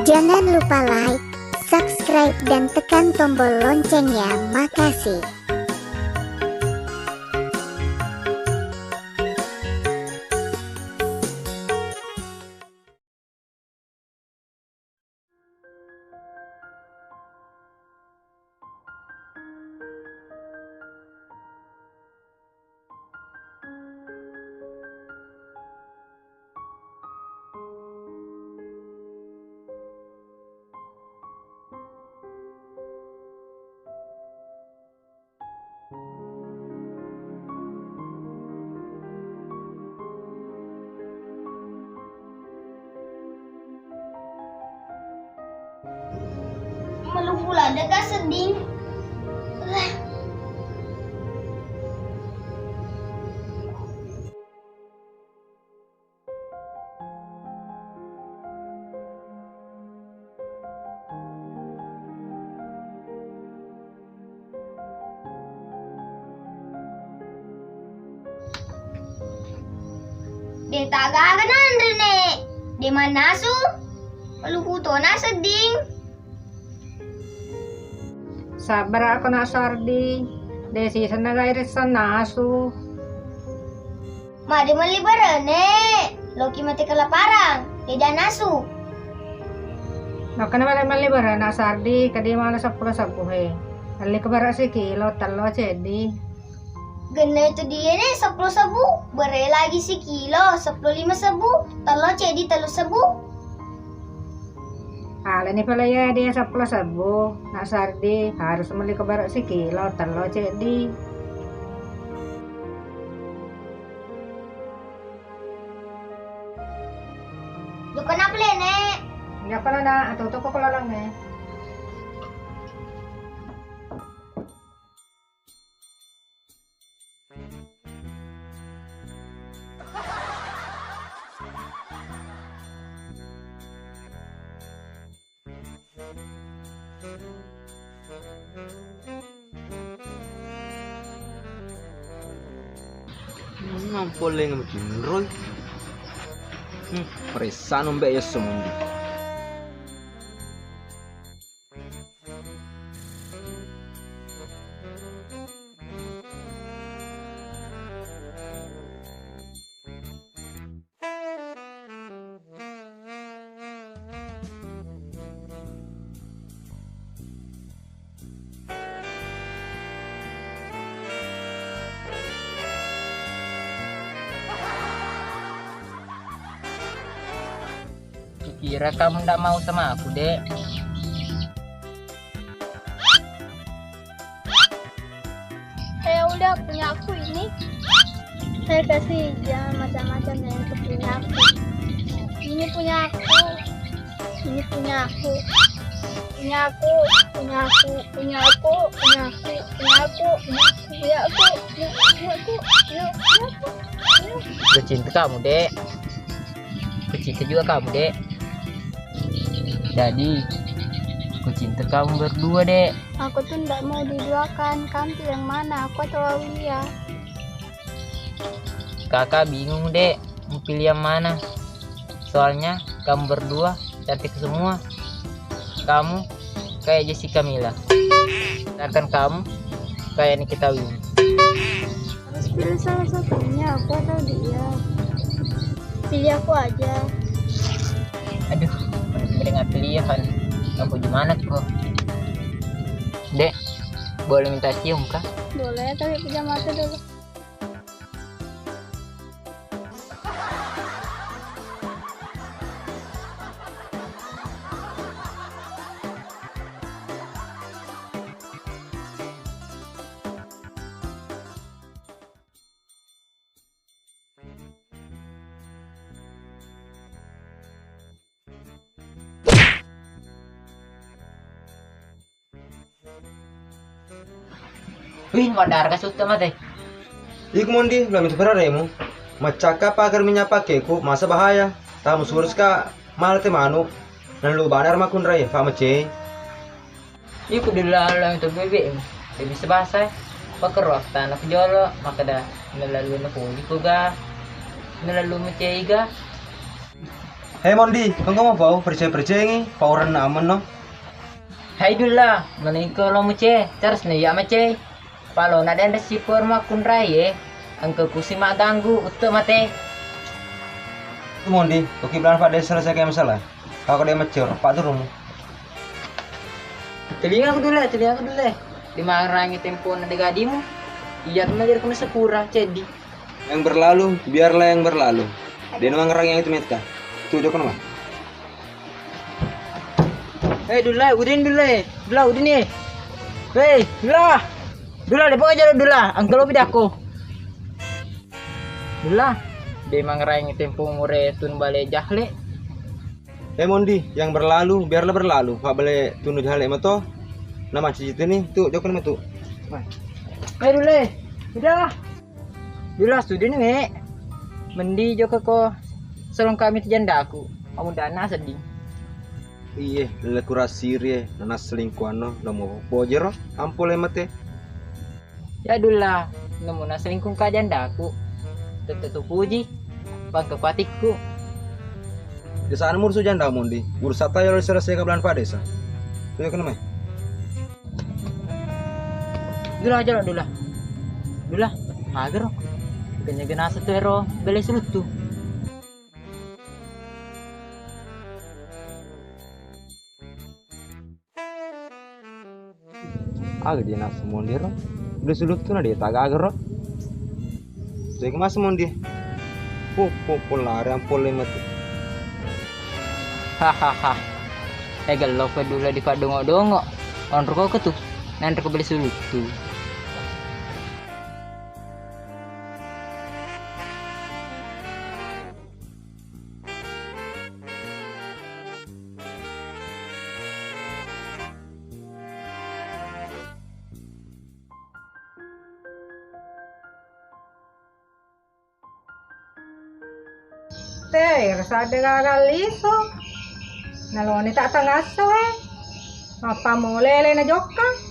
Jangan lupa like, subscribe, dan tekan tombol loncengnya. Makasih. Malupula daga seding. De tagaganan rene. De manasu. Maluputo na seding. Sabar ako na sardi. Desi sana gairisan nasu. Mari malibarane. Loki mati kelaparan. Tidak nasu. Nakana wala malibara na sardi kadi mana 10 sabuhe. Ali kabara si kilo talo cedi. Gana itu dia nih 10 sabu. Bere lagi si kilo 15 sabu. Talo cedi talo sabu. Ala ni pala ya dia 10 sabu. Na sardi harus mali kabara si kilo talo cedi. Duka na pala ne. Nga pala na atuto ko lang eh. Nampoleng sama Jinroy. Peresa nombek ya semundi. Kira kamu ndak mau sama aku, Dek. Saya udah punya aku ini. Saya kasih jangan macam-macam yang itu punya aku. Ini punya aku. Ini punya aku. Punya aku, punya aku, punya aku, punya aku, punya aku, punya aku, punya aku, punya aku. Aku cinta kamu, Dek. Aku cinta juga kamu, Dek. Jadi, aku cinta kamu berdua, Dek. Aku tuh nggak mau diduakan. Kamu yang mana? Aku atau Aulia? Kakak bingung, Dek. Mau pilih yang mana? Soalnya kamu berdua cantik semua. Kamu kayak Jessica Mila. Sedangkan kamu kayak Nikita Willy. Harus pilih salah satunya, aku atau dia. Pilih aku aja. Aduh, dengan pilihan. Kamu gimana kok? Dek, boleh minta cium kah? Boleh, tapi pejam mata dulu. Wih, wadar ka suta mate. Iku mondi belum itu remo. Macaka pagar menyapa keku masa bahaya. Tamu surus ka malte manu. Dan lu banar makun ray fa mace. Iku dilalang itu bebek. Jadi sebasa pakerok tanah jolo maka dah nalalu na ko ga nalalu maceiga. Hei Mondi, kau mau bau percaya ini, pauran aman no? Hai dula, meningko lo muce, terus nih ya mace. Palo na den si forma kun raye, angke kusima ganggu utuh mate. Itu Mondi, kau bilang Pak Des selesai kayak masalah. Kalau dia macet, Pak turun. Telinga aku dulu. Lima rangi tempo na degadimu. Iya tuh jadi kena sepura, cedi. Yang berlalu, biarlah yang berlalu. Dia memang orang yang itu metka. Tuh joko nama. Hei dula, udin nih. Hei dula depo aja dula, angkel lo pidako. Dula, dia memang rangi tempo mure tun bale jahle. Hei Mondi, yang berlalu, biarlah berlalu. Pak boleh tunu jalan mato. Nama cici nih, tuh joko nama tuh. Hei dula studi nih. Mendi joko ko selong kami janda aku. Kamu dana sedih. Iya, lele kurasir ya, nana selingkuhan no, namo bojero, ampole mate. Ya dula, nemu na selingkuh ka janda aku. Tentu puji, bang kepatiku. Di sana mursu janda Mondi, urusan tayo selesai ke bulan Pak Desa. Tuh joko nama. Dula aja dula. Agar gena satu ero beli selutu. Agak dia nasi Mondi ro. Udah sulut tuh na dia taga agar ro. Jadi mas Mondi. Popolare ampole mate. Hahaha. Egal lo ke dula di padongo-dongo. On rokok ke tuh. Nanti beli selutu. Teh, rasa ada gagaliso. Naloni tak tangaso eh. Apa mau lele na joka?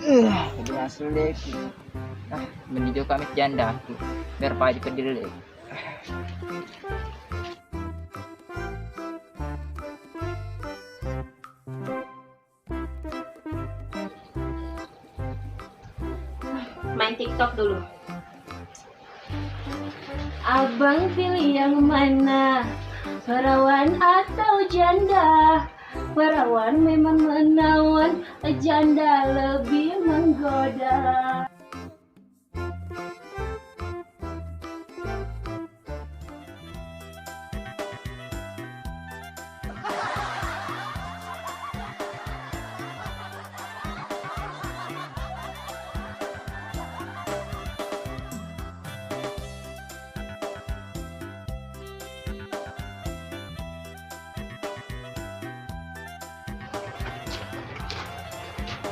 Jadi asli deh. Menuju kami janda aku. Biar pagi pedil deh. Main TikTok dulu. Abang pilih yang mana? Perawan atau janda? Perawan memang menawan, janda lebih menggoda.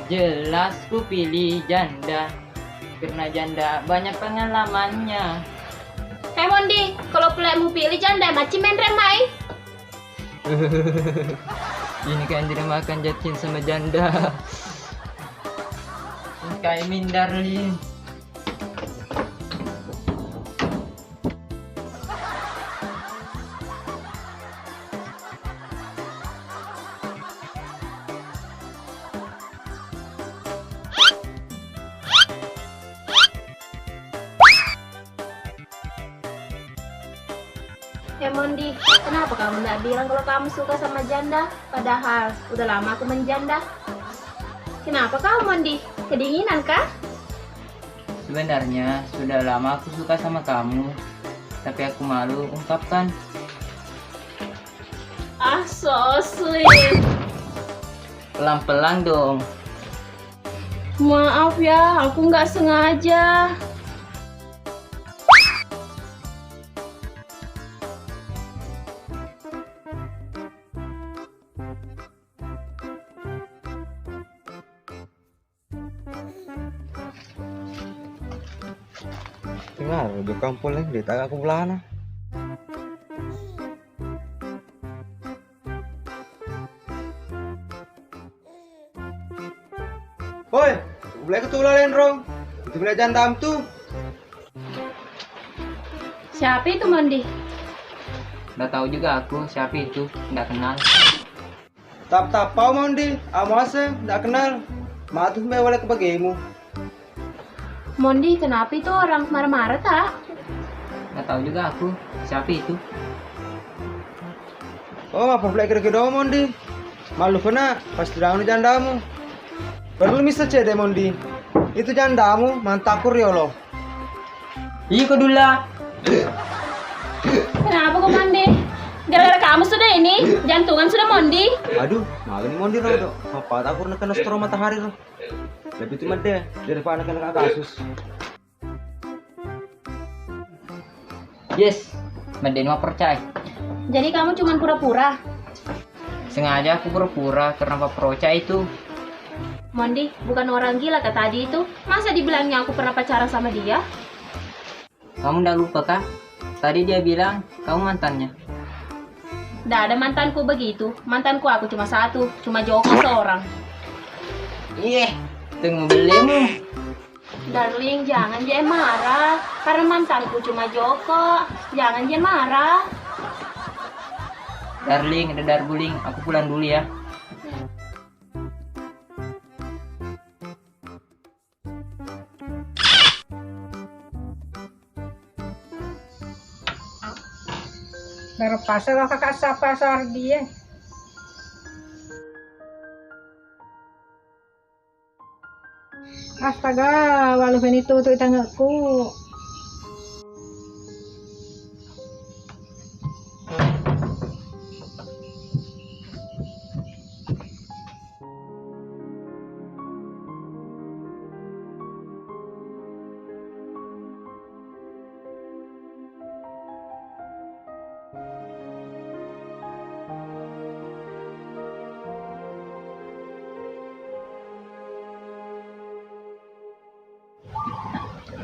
Jelas ku pilih janda karena janda banyak pengalamannya. Hei Mondi, kalau mau pilih janda macam main remai. Ini kan tidak makan jatin sama janda. Kayak min darling. Hei Mondi, kenapa kamu nggak bilang kalau kamu suka sama janda? Padahal udah lama aku menjanda. Kenapa kamu Mondi? Kedinginan kah? Sebenarnya sudah lama aku suka sama kamu, tapi aku malu ungkapkan. Ah, so sweet. Pelan-pelan dong. Maaf ya, aku nggak sengaja. Dengar, di kampung lain di tengah aku belana. Oi, boleh ketularan rong. Itu boleh jandam tuh. Siapa itu Mondi? Udah tahu juga aku siapa itu, nggak kenal. Tap pau Mondi, amase nggak kenal. Matuh me boleh kebagimu. Mondi, kenapa itu orang marah-marah tak? Nggak tahu juga aku siapa itu. Oh, apa boleh kira-kira Mondi? Malu kena pasti daun jandamu. Perlu bisa cede Mondi. Itu jandamu mantakur ya lo. Iya kedula. Kenapa kok Mondi? Gara-gara kamu sudah ini, jantungan sudah Mondi. Aduh, malu nih Mondi lo. Apa takur kena stro matahari lo. Lebih cuma deh daripada kena kasus. Yes, Meden mah percaya. Jadi kamu cuma pura-pura. Sengaja aku pura-pura karena Pak Proca itu. Mondi, bukan orang gila kata tadi itu. Masa dibilangnya aku pernah pacaran sama dia? Kamu nggak lupa kah? Tadi dia bilang kamu mantannya. Nggak ada mantanku begitu. Mantanku aku cuma satu, cuma Joko seorang. Iya, tunggu belimu. Darling, jangan jangan marah. Karena mantanku cuma Joko. Jangan jangan marah. Darling, ada darguling. Aku pulang dulu ya. Dari pasar lo kakak sapa Sardi ya. Astaga, walau ini tuh tanganku.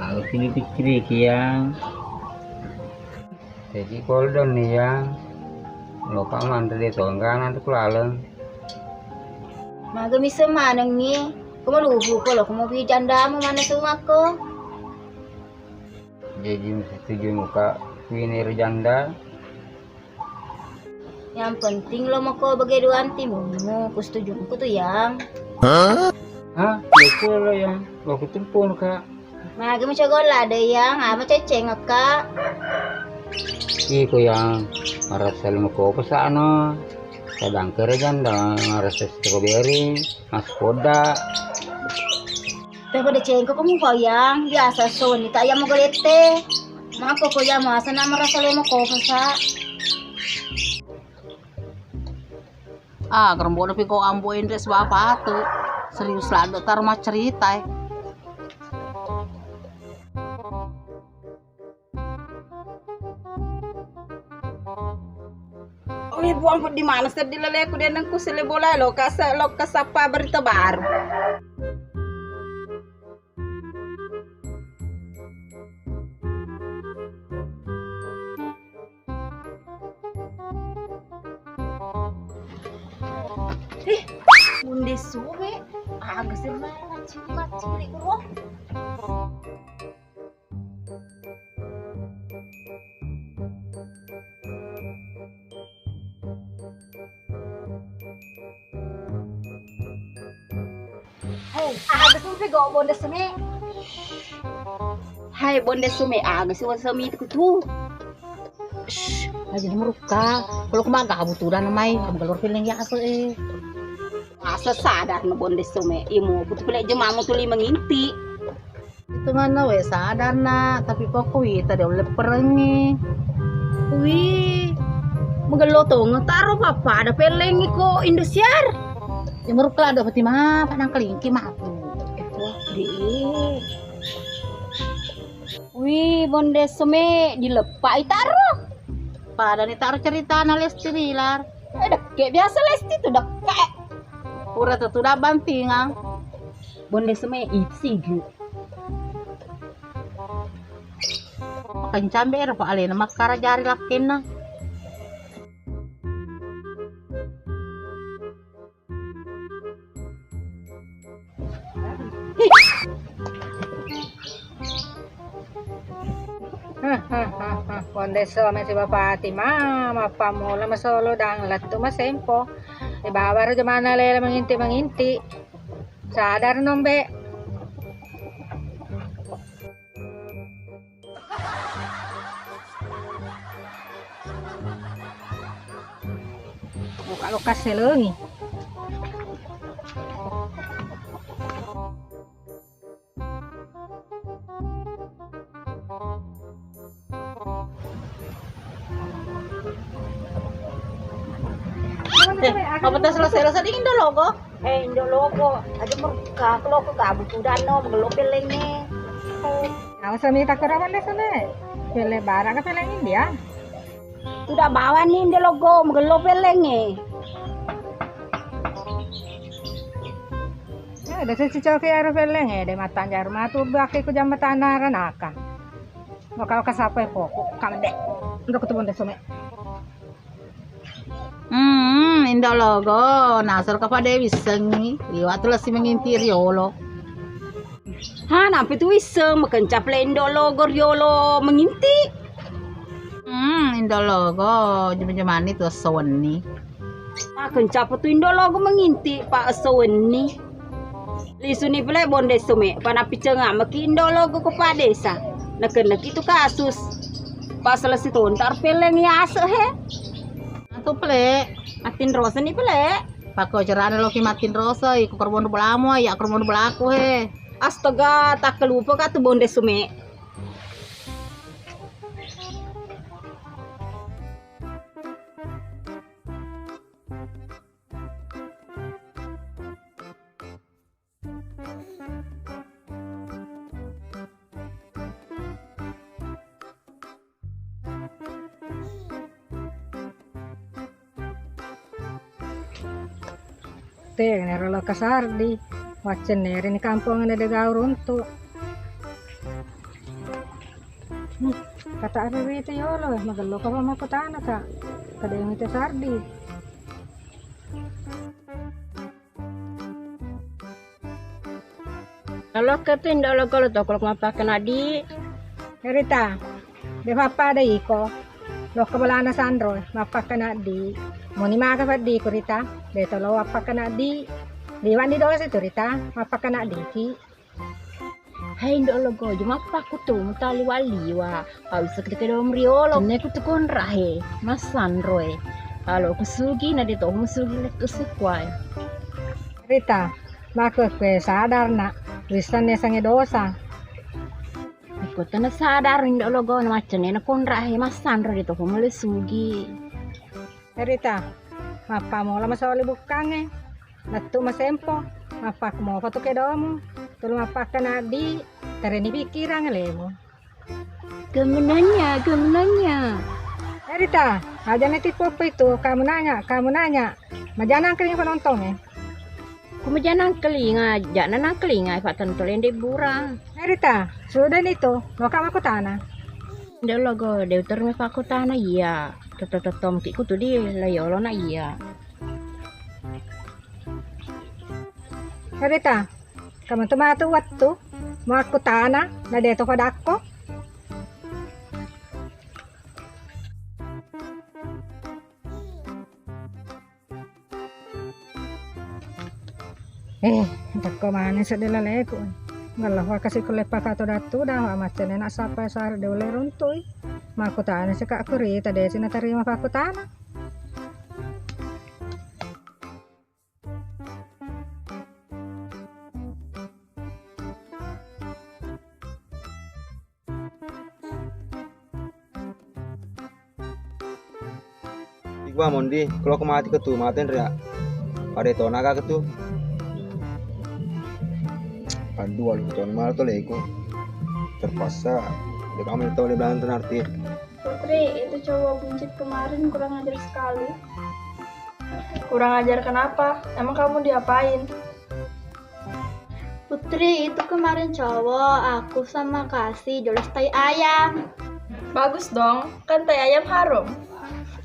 Lalu sini pikir yang jadi kolden nih yang lo paman tadi tonggangan tuh lalang Maga misa manang ni. Kumalubo ko lo, kumabi jandamu mana semua ko. jadi setuju muka winir janda Yang penting lo mau ko bagai dua antimu. Kusetuju ko tuh yang. hah betul lo yang lo ketempun kak Maga mo siya ada yang ama ceceng ka. iko yang maras salim ko pa sa ano sadang kere janda maras sa strawberry mas koda Pero pada ceng ko kamu ko yang biasa so ni tayo mo galete. Mga ko yang masa na marasalo mo ko sa. Kerembo na ko ambo indres bapak tuh serius lah tar mah cerita ibu ampun di mana sih dileleku dia nengku sile bola lo kasapa berita baru Bunde suwe agak sih cili bro agak suwe go bonde sume hai bonde sume agak sih sume itu tuh aja meruka kalau kemana kebutuhan namai kamu keluar feeling ya apa asa sadar na bonde sume imo butuh pala jemamu tuli menginti itu mana we sadar na tapi pokoknya tadi oleh perengi wih magaloto ngetaro papa ada pelengi ko Indosiar ya merukla ada pati mah panang kelingki mah Di. Wih, bonde sume dilepak itaro. pada nih taruh cerita na Lesti Bilar Kayak biasa Lesti tuh dek. pura tuh udah bampingan bonde sume itsigu. Kencam ber pa alena makara jari lakena. Bonde so si bapati mama pamula masolo dang latto masempo. Ibabar mana lela manginti. Sadar nombe. Buka lukas selungi. Apa tas selesai dingin do logo? Indo logo. Aja merka logo ka butudan no ngelopeleng ne. Awas kami tak kurawan deh sana. Pele barang ke pele India. Sudah bawa nih Indo logo ngelopeleng ne. Ada secicau ke arah pele de mata jar matu baki ku jam tanah ranaka. Makau kasapai pokok kamde. Untuk ketemu deh some. Indo logo nasar kepada wisengi liwat tuh si menginti riolo. Nampi tuh wiseng mekencap Indo logo riolo menginti. Indo logo jam-jaman itu sewani. Kencap tuh Indo logo menginti pak sewani. Lisuni pula bonde sume panapi cengah meki Indo logo kepada desa. Nak itu kasus. Pas selesai tuh ntar peleng ya he. Atuh ple. Matin rosa nih pele. Pako cerana lo ki matin rosa iku korban belamo ya korban belaku he. Astaga tak kelupa ka tu bonde sume. Nero lo kasardi. Wacen nere ni kampung ada gaur untuk. Kata apa itu yolo, magalo ka pa makutana ka. Kada yung ito sardi. Kalau ketin dalo kalau tokol ngapakan adi. Rita, de papa ada iko. Lo kabalana sandro, mapakan adi. Muni maga pa di ko Rita. Dito lo mapakan adi. Diwan di dosa itu Rita, mapakan adi ki. Hai ndo logo juma paku tu mutali waliwa au seketika dom riolo ne ku tukon rahe masan roe kalau kusugi na dito musugi letu sukwai Rita mako kue sadar nak tulisan ne sange dosa aku tana sadar ndo logo na macane na kon rahe masan roe dito musugi Rita mapa mo la masoli bukange letu masempo mapa mo foto ke domu tulung apa kena di tereni pikiran lemo. Gemenanya. Rita, aja nanti popo itu kamu nanya. Majanang keling penonton ya. Kumajanang kelinga, jangan kelinga patan tolen di burang. Rita, sudah itu, mau kamu aku tanah. Ndak logo, deuter me paku tanah iya. Tototom kiku tuh di layolo na iya. Rita, kamu tuh matu waktu mau aku tanah na deto pada aku tak kemana sedela leko ngalah kasih kulepa kato datu dah macam enak sampai sar de oleh runtui mau aku tanah sekak kuri tadi sini terima aku tanah. Gua mondi, kalau aku mati ketu, maten ria. Pada itu naga ketu. Aduh, alu ketuan mal tuh lego. Terpaksa, dia kamu tahu dia bilang arti. Putri, itu cowok buncit kemarin kurang ajar sekali. Kurang ajar kenapa? Emang kamu diapain? Putri, itu kemarin cowok, aku sama Kasih jolos tai ayam. Bagus dong, kan teh ayam harum.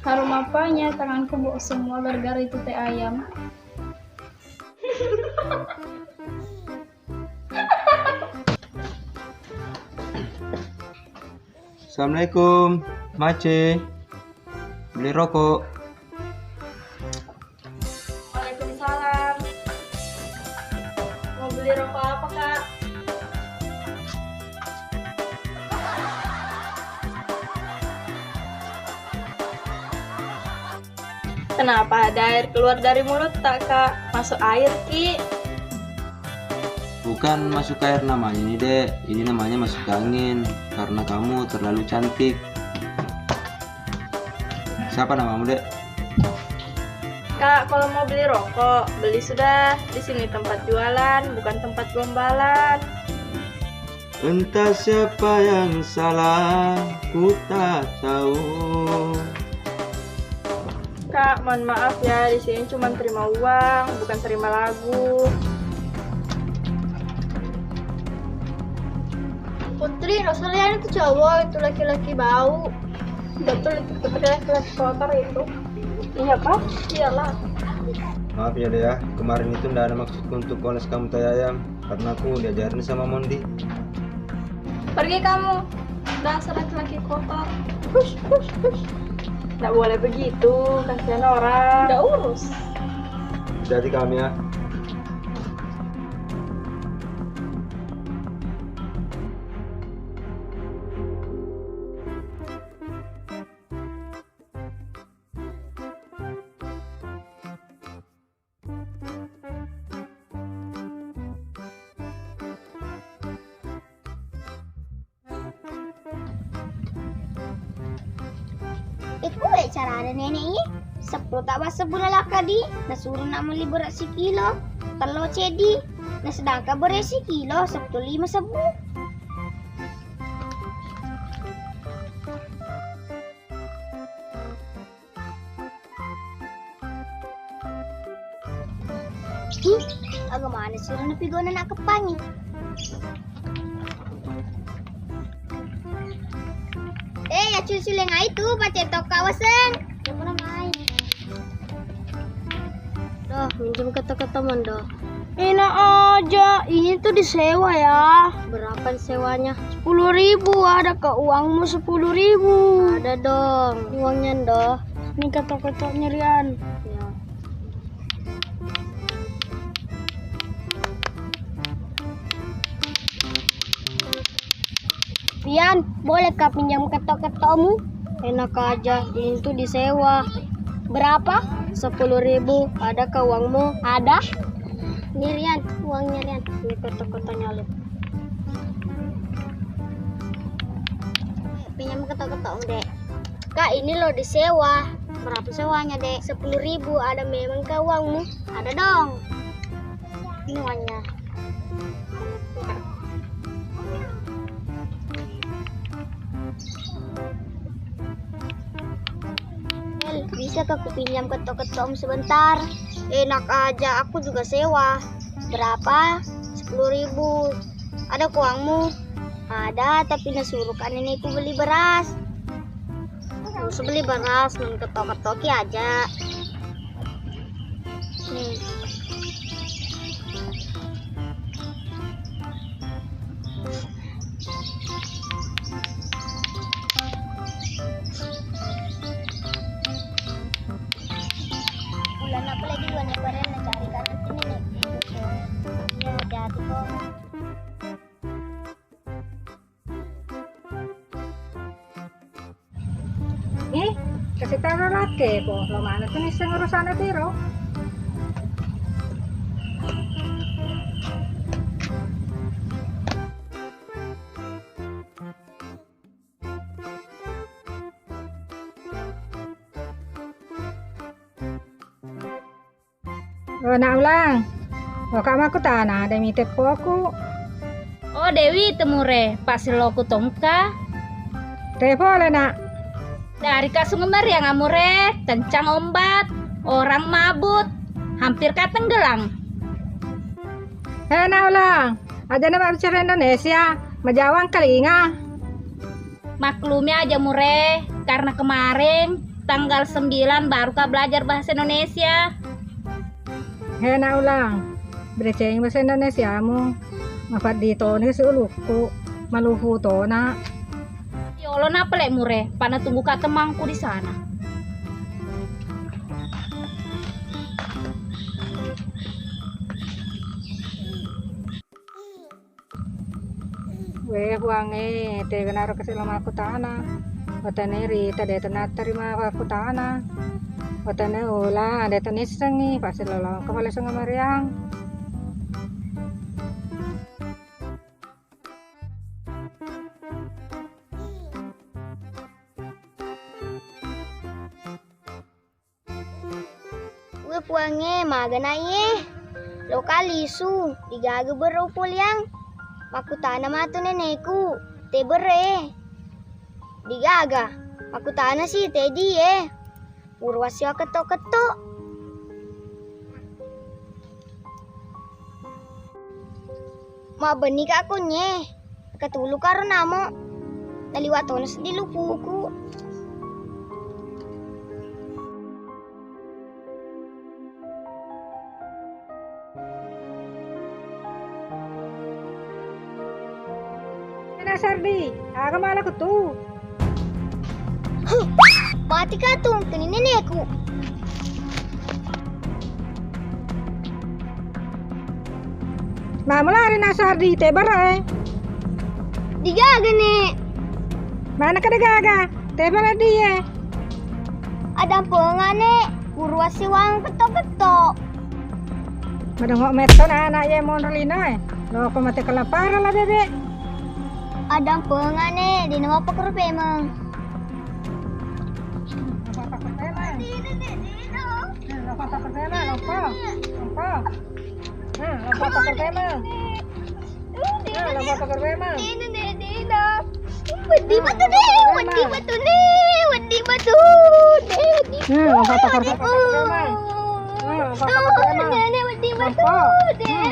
Harum apanya? Tanganku bau semua gara-gara itu teh ayam. Assalamualaikum, Mace. Beli rokok. Waalaikumsalam. Mau beli rokok apa, Kak? Kenapa ada air keluar dari mulut tak, Kak? Masuk air, Ki. Bukan masuk air namanya ini, Dek. Ini namanya masuk angin. Karena kamu terlalu cantik. Siapa namamu, Dek? Kak, kalau mau beli rokok, beli sudah. Di sini tempat jualan, bukan tempat gombalan. Entah siapa yang salah, ku tak tahu. Kak, mohon maaf ya, di sini cuma terima uang, bukan terima lagu. Putri, Rosalian itu cowok, itu laki-laki bau. Betul, itu laki-laki kotor itu. Iya, Kak? Iyalah. Maaf ya, Dek ya. Kemarin itu nggak ada maksudku untuk koles kamu tai ayam. Karena aku diajarin sama Mondi. Pergi kamu, dasar laki-laki kotor. Hush, hush, hush. Nggak boleh begitu, kasihan orang. Nggak urus. Jadi kami ya. Itu cara ada neneknya. 10 tak basa bulan lakadi. Nasuruh nak beli beras sekilo. Telur cedi. Nah sedangkan beras sekilo 15 sebu. Agak mana suruh nepi guna nak kepangi. Ya cuci lengai itu baca tok kawasan. Yang mana mai? Dah, minjem kata-kata manda. Enak aja, ini tuh disewa ya. Berapa sewanya? 10.000, ada ke uangmu 10.000. Ada dong. Uangnya dah. Ini kata-katanya Rian. Ya. Rian, bolehkah pinjam ketok-ketokmu? Enak aja, ini tuh disewa. Berapa? 10.000. Ada ke uangmu? Ada? Ini Rian, uangnya Rian. Ini ketok-ketoknya Lip. Pinjam ketok-ketok, Dek. Kak, ini lo disewa. Berapa sewanya, Dek? 10.000. Ada memang ke uangmu? Ada dong. Ini uangnya. Bisa aku pinjam ketok-ketok sebentar? Enak aja, aku juga sewa. Berapa? 10.000. Ada uangmu? Ada, tapi nasuruh kan ini ku beli beras. Harus beli beras, non ketok-ketoki aja. Nih. Bulan apa lagi bulan lebaran na cari kan nanti nih. Ya hati-hati kok. Kasih taruh lagi po. Lo mana tuh nih urusan tiro? Oh, nak ulang. Oh, kamu aku tanah ada mitet po aku. Oh, Dewi temure, pasir loku tongka. Tepo lah nak. Dari kasungemar yang amure, kencang ombat, orang mabut, hampir katenggelam. Na ulang. Aja na bicara Indonesia. Majawang kalinga. Maklumi aja Mure, karena kemarin tanggal 9 baru kah belajar bahasa Indonesia. Na ulang. Bereceng bahasa Indonesia mo. Mapat dito ni si ulukku. Maluhu to na. Yolo na pelek Mure, pana tunggu kak temangku di sana. Weh huange te ganaro kasi lama aku tana. Watane rita de tanat terima aku tana. Watane ula de tanisangi pasti lolo kepala sunga mariang. Gue puangnya magana ye. Lokalisu digaga berupul yang makutana matu nenekku te bere. Digaga makutana si te die. Purwasya ketok-ketok. Ma benih aku nye. Ketulu karo namo. Naliwatonas di lupuku. Sardi, aga malah kutu. Mati ka tuh, kini nenekku. Mama lari na Sardi te bare. Digaga nih. Mana ka gaga? Te bare dia. Ada pengane, urwasi wang ketok-ketok. Madangok meto na anak ye monrolina. Lo ko mate kalapara la bebe. Ada pengane di nama pekerpe emang. Wedi batu deh, wedi batu deh, wedi batu deh, wedi batu. Nenek wedi batu deh.